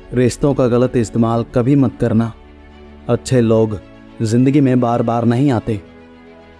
रिश्तों का गलत इस्तेमाल कभी मत करना। अच्छे लोग जिंदगी में बार बार नहीं आते।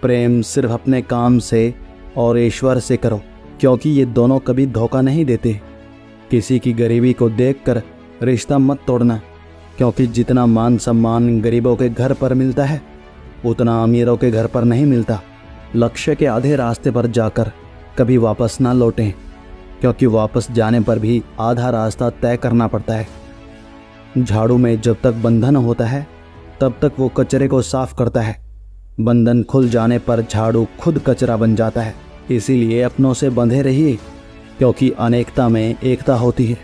प्रेम सिर्फ अपने काम से और ईश्वर से करो, क्योंकि ये दोनों कभी धोखा नहीं देते। किसी की गरीबी को देखकर रिश्ता मत तोड़ना, क्योंकि जितना मान सम्मान गरीबों के घर पर मिलता है उतना अमीरों के घर पर नहीं मिलता। लक्ष्य के आधे रास्ते पर जाकर कभी वापस ना लौटें, क्योंकि वापस जाने पर भी आधा रास्ता तय करना पड़ता है। झाड़ू में जब तक बंधन होता है तब तक वो कचरे को साफ करता है। बंधन खुल जाने पर झाड़ू खुद कचरा बन जाता है। इसीलिए अपनों से बंधे रहिए, क्योंकि अनेकता में एकता होती है।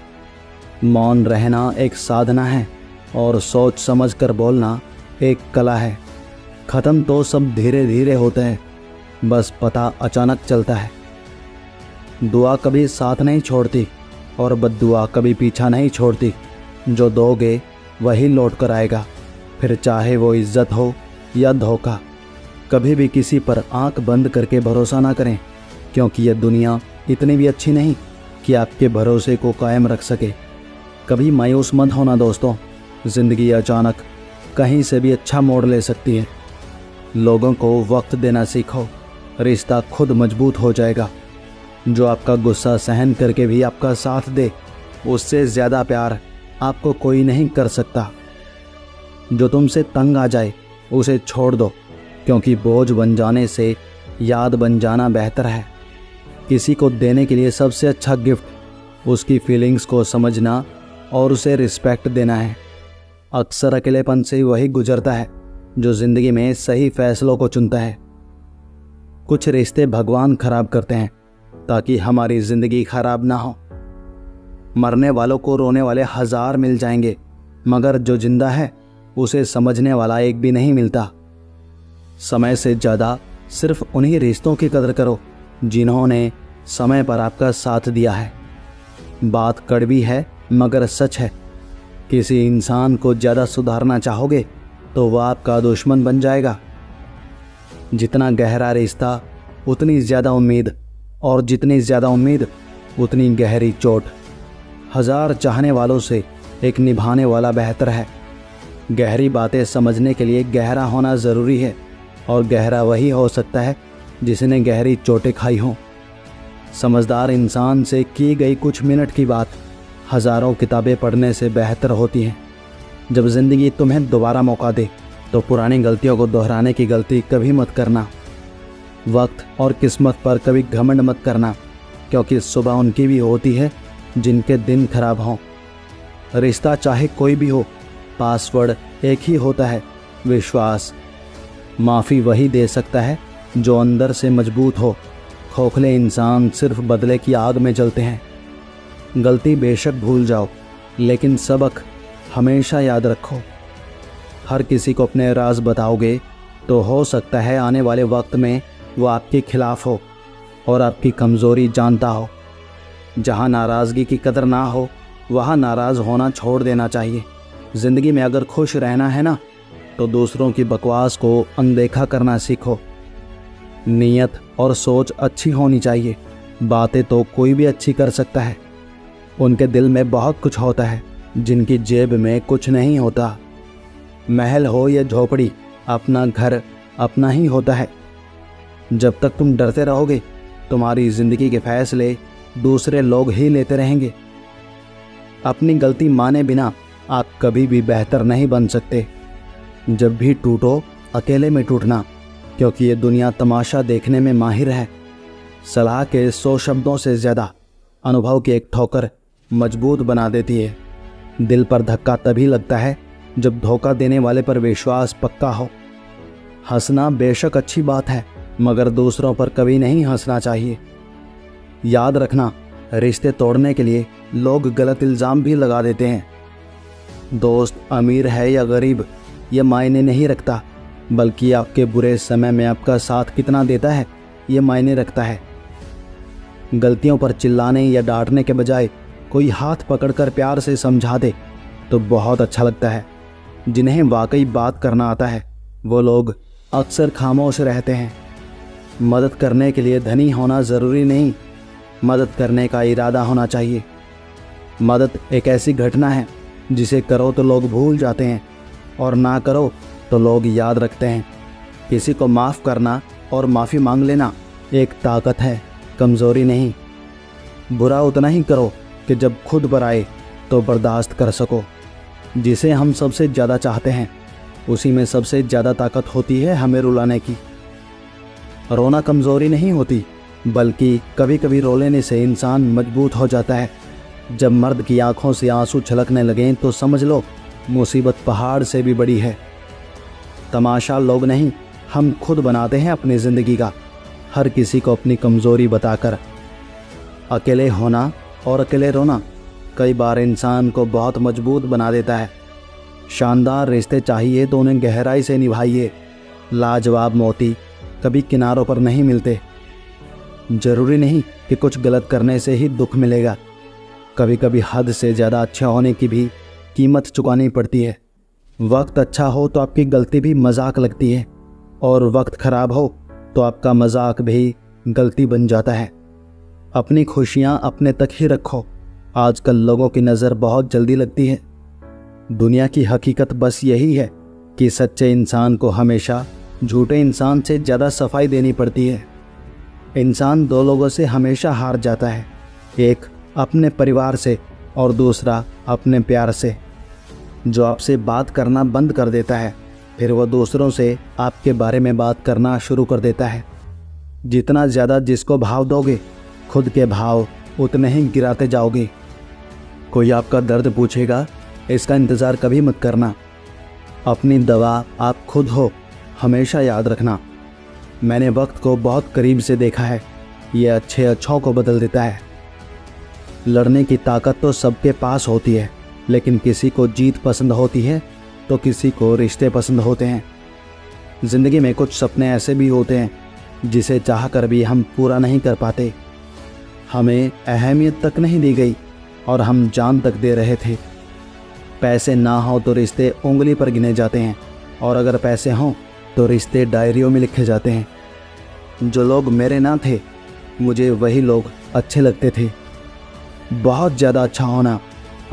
मौन रहना एक साधना है और सोच समझ कर बोलना एक कला है। ख़त्म तो सब धीरे धीरे होता है, बस पता अचानक चलता है। दुआ कभी साथ नहीं छोड़ती और बद्दुआ कभी पीछा नहीं छोड़ती। जो दोगे वही लौट कर आएगा, फिर चाहे वो इज्जत हो या धोखा। कभी भी किसी पर आंख बंद करके भरोसा ना करें, क्योंकि यह दुनिया इतनी भी अच्छी नहीं कि आपके भरोसे को कायम रख सके। कभी मायूस मत होना दोस्तों, ज़िंदगी अचानक कहीं से भी अच्छा मोड़ ले सकती है। लोगों को वक्त देना सीखो, रिश्ता खुद मजबूत हो जाएगा। जो आपका गुस्सा सहन करके भी आपका साथ दे, उससे ज़्यादा प्यार आपको कोई नहीं कर सकता। जो तुमसे तंग आ जाए उसे छोड़ दो, क्योंकि बोझ बन जाने से याद बन जाना बेहतर है। किसी को देने के लिए सबसे अच्छा गिफ्ट उसकी फीलिंग्स को समझना और उसे रिस्पेक्ट देना है। अक्सर अकेलेपन से वही गुजरता है जो ज़िंदगी में सही फैसलों को चुनता है। कुछ रिश्ते भगवान खराब करते हैं ताकि हमारी ज़िंदगी खराब ना हो। मरने वालों को रोने वाले 1000 मिल जाएंगे, मगर जो जिंदा है उसे समझने वाला एक भी नहीं मिलता। समय से ज़्यादा सिर्फ उन्हीं रिश्तों की कदर करो जिन्होंने समय पर आपका साथ दिया है। बात कड़वी है मगर सच है। किसी इंसान को ज़्यादा सुधारना चाहोगे तो वह आपका दुश्मन बन जाएगा। जितना गहरा रिश्ता उतनी ज़्यादा उम्मीद, और जितनी ज़्यादा उम्मीद उतनी गहरी चोट। 1000 चाहने वालों से एक निभाने वाला बेहतर है। गहरी बातें समझने के लिए गहरा होना ज़रूरी है, और गहरा वही हो सकता है जिसने गहरी चोटें खाई हों। समझदार इंसान से की गई कुछ मिनट की बात हज़ारों किताबें पढ़ने से बेहतर होती हैं। जब ज़िंदगी तुम्हें दोबारा मौका दे तो पुरानी गलतियों को दोहराने की गलती कभी मत करना। वक्त और किस्मत पर कभी घमंड मत करना, क्योंकि सुबह उनकी भी होती है जिनके दिन खराब हों। रिश्ता चाहे कोई भी हो, पासवर्ड एक ही होता है, विश्वास। माफ़ी वही दे सकता है जो अंदर से मजबूत हो। खोखले इंसान सिर्फ बदले की आग में जलते हैं। गलती बेशक भूल जाओ, लेकिन सबक हमेशा याद रखो। हर किसी को अपने राज बताओगे तो हो सकता है आने वाले वक्त में वो आपके खिलाफ हो और आपकी कमज़ोरी जानता हो। जहाँ नाराज़गी की कदर ना हो वहाँ नाराज़ होना छोड़ देना चाहिए। ज़िंदगी में अगर खुश रहना है ना, तो दूसरों की बकवास को अनदेखा करना सीखो। नीयत और सोच अच्छी होनी चाहिए। बातें तो कोई भी अच्छी कर सकता है। उनके दिल में बहुत कुछ होता है जिनकी जेब में कुछ नहीं होता। महल हो या झोपड़ी, अपना घर अपना ही होता है। जब तक तुम डरते रहोगे तुम्हारी ज़िंदगी के फैसले दूसरे लोग ही लेते रहेंगे। अपनी गलती माने बिना आप कभी भी बेहतर नहीं बन सकते। जब भी टूटो अकेले में टूटना, क्योंकि ये दुनिया तमाशा देखने में माहिर है। सलाह के 100 शब्दों से ज़्यादा अनुभव की एक ठोकर मजबूत बना देती है। दिल पर धक्का तभी लगता है जब धोखा देने वाले पर विश्वास पक्का हो। हंसना बेशक अच्छी बात है, मगर दूसरों पर कभी नहीं हंसना चाहिए। याद रखना, रिश्ते तोड़ने के लिए लोग गलत इल्ज़ाम भी लगा देते हैं। दोस्त अमीर है या गरीब ये मायने नहीं रखता, बल्कि आपके बुरे समय में आपका साथ कितना देता है ये मायने रखता है। गलतियों पर चिल्लाने या डांटने के बजाय कोई हाथ पकड़कर प्यार से समझा दे तो बहुत अच्छा लगता है। जिन्हें वाकई बात करना आता है वो लोग अक्सर खामोश रहते हैं। मदद करने के लिए धनी होना ज़रूरी नहीं, मदद करने का इरादा होना चाहिए। मदद एक ऐसी घटना है जिसे करो तो लोग भूल जाते हैं और ना करो तो लोग याद रखते हैं। किसी को माफ़ करना और माफ़ी मांग लेना एक ताकत है, कमज़ोरी नहीं। बुरा उतना ही करो कि जब खुद पर आए तो बर्दाश्त कर सको। जिसे हम सबसे ज़्यादा चाहते हैं उसी में सबसे ज़्यादा ताकत होती है हमें रुलाने की। रोना कमज़ोरी नहीं होती, बल्कि कभी कभी रो लेने से इंसान मजबूत हो जाता है। जब मर्द की आंखों से आंसू छलकने लगें तो समझ लो मुसीबत पहाड़ से भी बड़ी है। तमाशा लोग नहीं, हम खुद बनाते हैं अपनी ज़िंदगी का, हर किसी को अपनी कमज़ोरी बताकर। अकेले होना और अकेले रोना कई बार इंसान को बहुत मजबूत बना देता है। शानदार रिश्ते चाहिए तो उन्हें गहराई से निभाइए। लाजवाब मोती कभी किनारों पर नहीं मिलते। ज़रूरी नहीं कि कुछ गलत करने से ही दुख मिलेगा, कभी कभी हद से ज़्यादा अच्छा होने की भी कीमत चुकानी पड़ती है। वक्त अच्छा हो तो आपकी गलती भी मजाक लगती है, और वक्त ख़राब हो तो आपका मजाक भी गलती बन जाता है। अपनी खुशियाँ अपने तक ही रखो। आजकल लोगों की नज़र बहुत जल्दी लगती है। दुनिया की हकीकत बस यही है कि सच्चे इंसान को हमेशा झूठे इंसान से ज़्यादा सफाई देनी पड़ती है। इंसान दो लोगों से हमेशा हार जाता है, एक अपने परिवार से और दूसरा अपने प्यार से। जो आपसे बात करना बंद कर देता है फिर वो दूसरों से आपके बारे में बात करना शुरू कर देता है। जितना ज़्यादा जिसको भाव दोगे खुद के भाव उतने ही गिराते जाओगे। कोई आपका दर्द पूछेगा, इसका इंतज़ार कभी मत करना। अपनी दवा आप खुद हो, हमेशा याद रखना। मैंने वक्त को बहुत करीब से देखा है, ये अच्छे अच्छों को बदल देता है। लड़ने की ताकत तो सबके पास होती है, लेकिन किसी को जीत पसंद होती है तो किसी को रिश्ते पसंद होते हैं। ज़िंदगी में कुछ सपने ऐसे भी होते हैं जिसे चाह कर भी हम पूरा नहीं कर पाते। हमें अहमियत तक नहीं दी गई और हम जान तक दे रहे थे। पैसे ना हो तो रिश्ते उंगली पर गिने जाते हैं, और अगर पैसे हों तो रिश्ते डायरियों में लिखे जाते हैं। जो लोग मेरे ना थे मुझे वही लोग अच्छे लगते थे। बहुत ज़्यादा अच्छा होना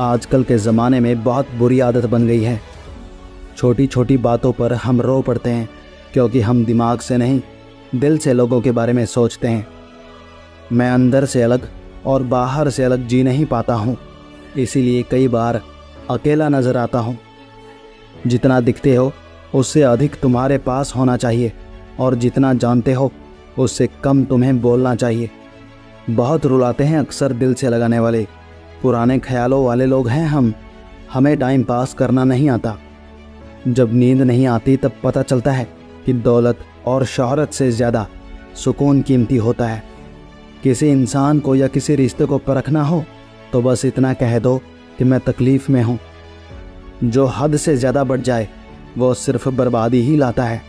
आजकल के ज़माने में बहुत बुरी आदत बन गई है। छोटी छोटी बातों पर हम रो पड़ते हैं क्योंकि हम दिमाग से नहीं दिल से लोगों के बारे में सोचते हैं। मैं अंदर से अलग और बाहर से अलग जी नहीं पाता हूँ, इसीलिए कई बार अकेला नज़र आता हूँ। जितना दिखते हो उससे अधिक तुम्हारे पास होना चाहिए, और जितना जानते हो उससे कम तुम्हें बोलना चाहिए। बहुत रुलाते हैं अक्सर दिल से लगाने वाले, पुराने ख्यालों वाले लोग हैं हम। हमें टाइम पास करना नहीं आता। जब नींद नहीं आती तब पता चलता है कि दौलत और शोहरत से ज़्यादा सुकून कीमती होता है। किसी इंसान को या किसी रिश्ते को परखना हो तो बस इतना कह दो कि मैं तकलीफ़ में हूँ। जो हद से ज़्यादा बढ़ जाए वो सिर्फ बर्बादी ही लाता है,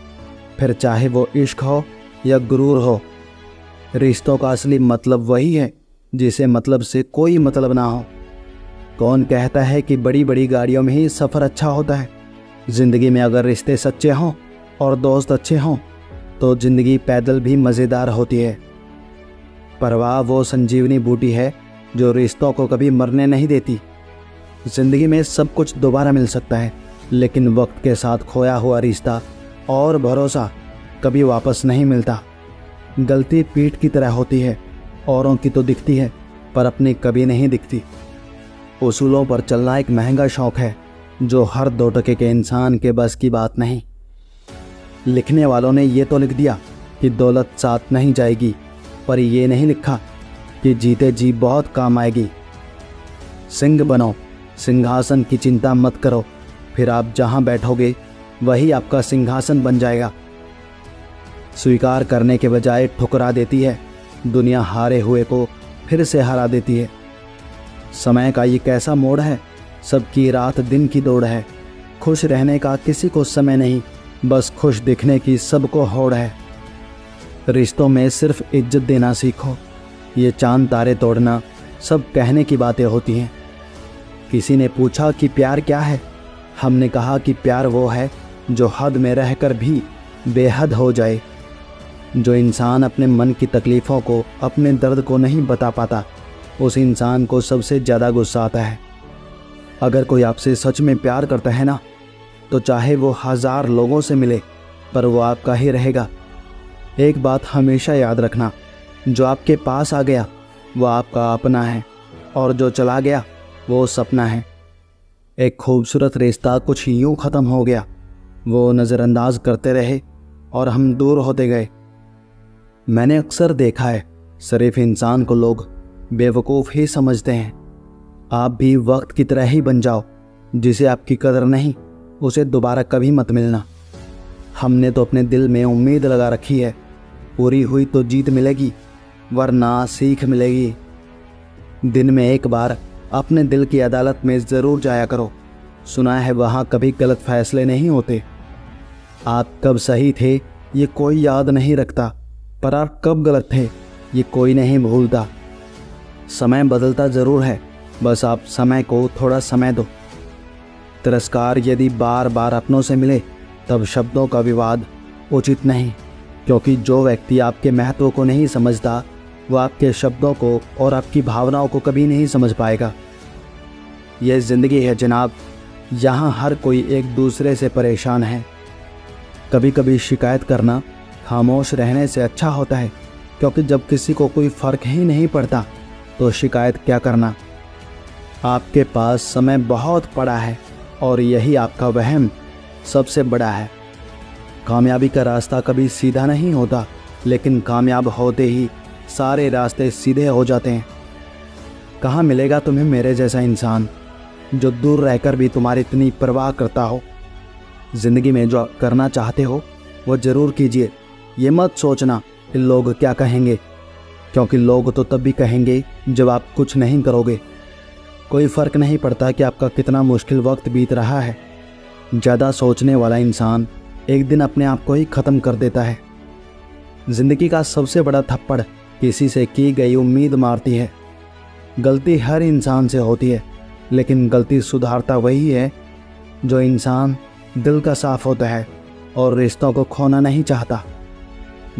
फिर चाहे वो इश्क हो या गुरूर हो। रिश्तों का असली मतलब वही है जिसे मतलब से कोई मतलब ना हो। कौन कहता है कि बड़ी बड़ी गाड़ियों में ही सफ़र अच्छा होता है? ज़िंदगी में अगर रिश्ते सच्चे हों और दोस्त अच्छे हों तो ज़िंदगी पैदल भी मज़ेदार होती है। परवाह वो संजीवनी बूटी है जो रिश्तों को कभी मरने नहीं देती। ज़िंदगी में सब कुछ दोबारा मिल सकता है, लेकिन वक्त के साथ खोया हुआ रिश्ता और भरोसा कभी वापस नहीं मिलता। गलती पीठ की तरह होती है, औरों की तो दिखती है पर अपनी कभी नहीं दिखती। उसूलों पर चलना एक महंगा शौक़ है जो हर 2 टके के इंसान के बस की बात नहीं। लिखने वालों ने ये तो लिख दिया कि दौलत साथ नहीं जाएगी, पर ये नहीं लिखा कि जीते जी बहुत काम आएगी। सिंह बनो, सिंहासन की चिंता मत करो, फिर आप जहाँ बैठोगे वही आपका सिंहासन बन जाएगा। स्वीकार करने के बजाय ठुकरा देती है, दुनिया हारे हुए को फिर से हरा देती है। समय का ये कैसा मोड़ है, सबकी रात दिन की दौड़ है। खुश रहने का किसी को समय नहीं, बस खुश दिखने की सबको होड़ है। रिश्तों में सिर्फ इज्जत देना सीखो, ये चांद तारे तोड़ना सब कहने की बातें होती हैं। किसी ने पूछा कि प्यार क्या है, हमने कहा कि प्यार वो है जो हद में रहकर भी बेहद हो जाए। जो इंसान अपने मन की तकलीफ़ों को, अपने दर्द को नहीं बता पाता, उस इंसान को सबसे ज़्यादा गुस्सा आता है। अगर कोई आपसे सच में प्यार करता है ना, तो चाहे वो 1000 लोगों से मिले, पर वो आपका ही रहेगा। एक बात हमेशा याद रखना, जो आपके पास आ गया वो आपका अपना है, और जो चला गया वो सपना है। एक खूबसूरत रिश्ता कुछ यूं ख़त्म हो गया, वो नज़रअंदाज करते रहे और हम दूर होते गए। मैंने अक्सर देखा है, शरीफ इंसान को लोग बेवकूफ़ ही समझते हैं। आप भी वक्त की तरह ही बन जाओ, जिसे आपकी कदर नहीं उसे दोबारा कभी मत मिलना। हमने तो अपने दिल में उम्मीद लगा रखी है, पूरी हुई तो जीत मिलेगी, वरना सीख मिलेगी। दिन में एक बार अपने दिल की अदालत में ज़रूर जाया करो। सुना है वहाँ कभी गलत फैसले नहीं होते। आप कब सही थे ये कोई याद नहीं रखता, पर आप कब गलत थे ये कोई नहीं भूलता। समय बदलता ज़रूर है, बस आप समय को थोड़ा समय दो। तिरस्कार यदि बार बार अपनों से मिले, तब शब्दों का विवाद उचित नहीं, क्योंकि जो व्यक्ति आपके महत्व को नहीं समझता, वो आपके शब्दों को और आपकी भावनाओं को कभी नहीं समझ पाएगा। यह ज़िंदगी है जनाब, यहाँ हर कोई एक दूसरे से परेशान है। कभी कभी शिकायत करना खामोश रहने से अच्छा होता है, क्योंकि जब किसी को कोई फ़र्क ही नहीं पड़ता तो शिकायत क्या करना। आपके पास समय बहुत पड़ा है, और यही आपका वहम सबसे बड़ा है। कामयाबी का रास्ता कभी सीधा नहीं होता, लेकिन कामयाब होते ही सारे रास्ते सीधे हो जाते हैं। कहाँ मिलेगा तुम्हें मेरे जैसा इंसान, जो दूर रहकर भी तुम्हारी इतनी परवाह करता हो। ज़िंदगी में जो आप करना चाहते हो वो ज़रूर कीजिए। ये मत सोचना कि लोग क्या कहेंगे, क्योंकि लोग तो तब भी कहेंगे जब आप कुछ नहीं करोगे। कोई फ़र्क नहीं पड़ता कि आपका कितना मुश्किल वक्त बीत रहा है। ज़्यादा सोचने वाला इंसान एक दिन अपने आप को ही ख़त्म कर देता है। ज़िंदगी का सबसे बड़ा थप्पड़ किसी से की गई उम्मीद मारती है। गलती हर इंसान से होती है, लेकिन गलती सुधारता वही है जो इंसान दिल का साफ़ होता है और रिश्तों को खोना नहीं चाहता।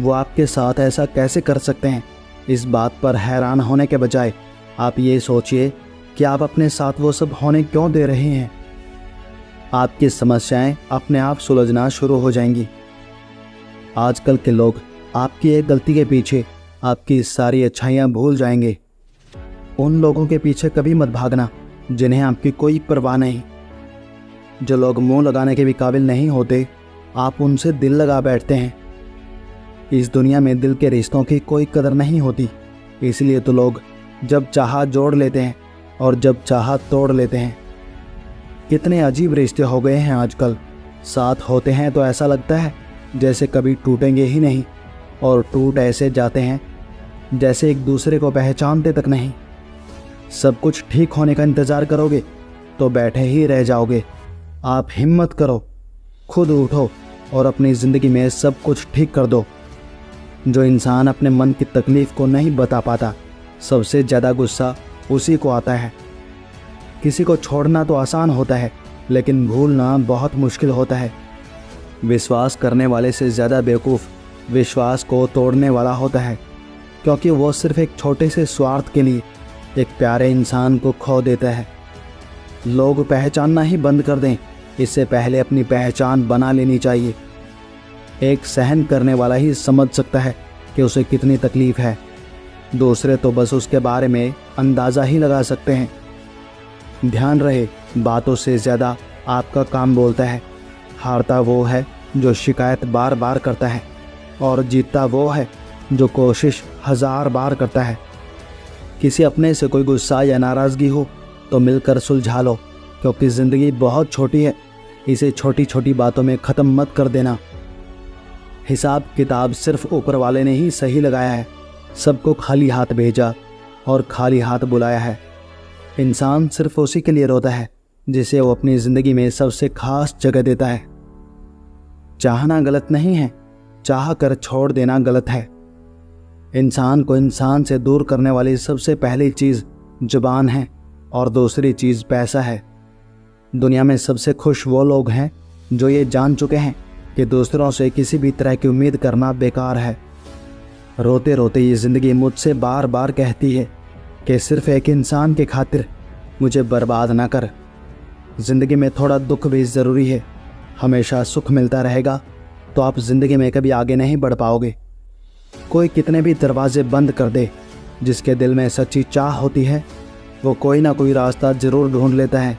वो आपके साथ ऐसा कैसे कर सकते हैं, इस बात पर हैरान होने के बजाय आप ये सोचिए कि आप अपने साथ वो सब होने क्यों दे रहे हैं। आपकी समस्याएं अपने आप सुलझना शुरू हो जाएंगी। आजकल के लोग आपकी एक गलती के पीछे आपकी सारी अच्छाइयाँ भूल जाएंगे। उन लोगों के पीछे कभी मत भागना जिन्हें आपकी कोई परवाह नहीं। जो लोग मुंह लगाने के भी काबिल नहीं होते, आप उनसे दिल लगा बैठते हैं। इस दुनिया में दिल के रिश्तों की कोई कदर नहीं होती, इसलिए तो लोग जब चाहा जोड़ लेते हैं और जब चाहा तोड़ लेते हैं। कितने अजीब रिश्ते हो गए हैं आजकल। साथ होते हैं तो ऐसा लगता है जैसे कभी टूटेंगे ही नहीं, और टूट ऐसे जाते हैं जैसे एक दूसरे को पहचानते तक नहीं। सब कुछ ठीक होने का इंतज़ार करोगे तो बैठे ही रह जाओगे। आप हिम्मत करो, खुद उठो और अपनी ज़िंदगी में सब कुछ ठीक कर दो। जो इंसान अपने मन की तकलीफ़ को नहीं बता पाता, सबसे ज़्यादा गुस्सा उसी को आता है। किसी को छोड़ना तो आसान होता है, लेकिन भूलना बहुत मुश्किल होता है। विश्वास करने वाले से ज़्यादा बेवकूफ़ विश्वास को तोड़ने वाला होता है, क्योंकि वो सिर्फ एक छोटे से स्वार्थ के लिए एक प्यारे इंसान को खो देता है। लोग पहचानना ही बंद कर दें, इससे पहले अपनी पहचान बना लेनी चाहिए। एक सहन करने वाला ही समझ सकता है कि उसे कितनी तकलीफ़ है। दूसरे तो बस उसके बारे में अंदाज़ा ही लगा सकते हैं। ध्यान रहे, बातों से ज़्यादा आपका काम बोलता है। हारता वो है जो शिकायत बार बार करता है, और जीतता वो है जो कोशिश 1000 बार करता है। किसी अपने से कोई गुस्सा या नाराज़गी हो तो मिलकर सुलझा लो, क्योंकि ज़िंदगी बहुत छोटी है। इसे छोटी छोटी बातों में ख़त्म मत कर देना। हिसाब किताब सिर्फ ऊपर वाले ने ही सही लगाया है। सबको खाली हाथ भेजा और खाली हाथ बुलाया है। इंसान सिर्फ उसी के लिए रोता है जिसे वो अपनी ज़िंदगी में सबसे खास जगह देता है। चाहना गलत नहीं है, चाह कर छोड़ देना गलत है। इंसान को इंसान से दूर करने वाली सबसे पहली चीज़ जुबान है, और दूसरी चीज़ पैसा है। दुनिया में सबसे खुश वो लोग हैं जो ये जान चुके हैं कि दूसरों से किसी भी तरह की उम्मीद करना बेकार है। रोते रोते ये ज़िंदगी मुझसे बार बार कहती है कि सिर्फ एक इंसान के खातिर मुझे बर्बाद ना कर। ज़िंदगी में थोड़ा दुख भी ज़रूरी है। हमेशा सुख मिलता रहेगा तो आप ज़िंदगी में कभी आगे नहीं बढ़ पाओगे। कोई कितने भी दरवाजे बंद कर दे, जिसके दिल में सच्ची चाह होती है वो कोई ना कोई रास्ता ज़रूर ढूंढ लेता है।